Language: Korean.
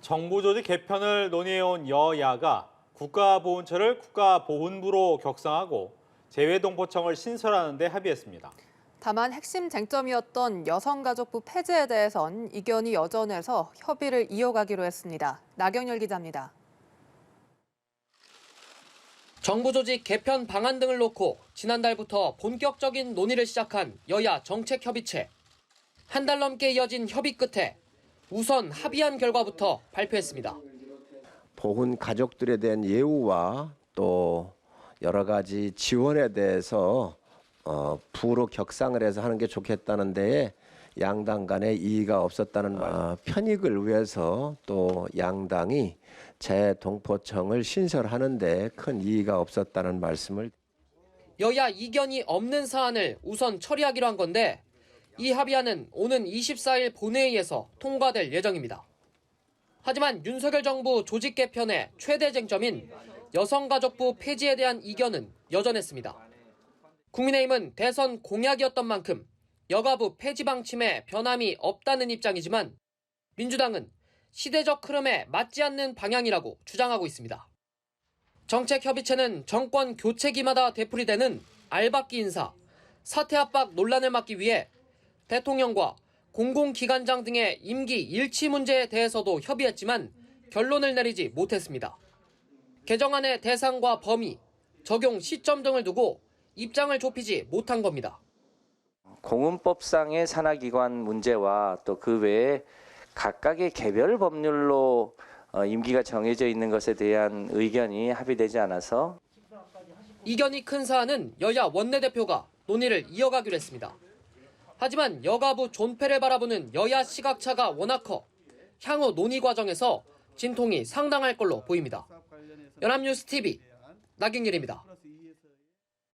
정부 조직 개편을 논의해온 여야가 국가보훈처를 국가보훈부로 격상하고 재외동포청을 신설하는 데 합의했습니다. 다만 핵심 쟁점이었던 여성가족부 폐지에 대해선 이견이 여전해서 협의를 이어가기로 했습니다. 나경열 기자입니다. 정부 조직 개편 방안 등을 놓고 지난달부터 본격적인 논의를 시작한 여야 정책협의체. 한 달 넘게 이어진 협의 끝에 우선 합의한 결과부터 발표했습니다. 보훈 가족들에 대한 예우와 또 여러 가지 지원에 대해서 부로 격상을 해서 하는 게 좋겠다는 데에 양당 간에 이의가 없었다는 편익을 위해서 또 양당이 재동포청을 신설하는 데 큰 이의가 없었다는 말씀을. 여야 이견이 없는 사안을 우선 처리하기로 한 건데 이 합의안은 오는 24일 본회의에서 통과될 예정입니다. 하지만 윤석열 정부 조직 개편의 최대 쟁점인 여성가족부 폐지에 대한 이견은 여전했습니다. 국민의힘은 대선 공약이었던 만큼 여가부 폐지 방침에 변함이 없다는 입장이지만 민주당은 시대적 흐름에 맞지 않는 방향이라고 주장하고 있습니다. 정책협의체는 정권 교체기마다 되풀이되는 알박기 인사, 사퇴 압박 논란을 막기 위해 대통령과 공공기관장 등의 임기 일치 문제에 대해서도 협의했지만 결론을 내리지 못했습니다. 개정안의 대상과 범위, 적용 시점 등을 두고 입장을 좁히지 못한 겁니다. 공은법상의 산하기관 문제와 또 그 외에 각각의 개별 법률로 임기가 정해져 있는 것에 대한 의견이 합의되지 않아서 이견이 큰 사안은 여야 원내대표가 논의를 이어가기로 했습니다. 하지만 여가부 존폐를 바라보는 여야 시각차가 워낙 커 향후 논의 과정에서 진통이 상당할 걸로 보입니다. 연합뉴스 TV 나경열입니다.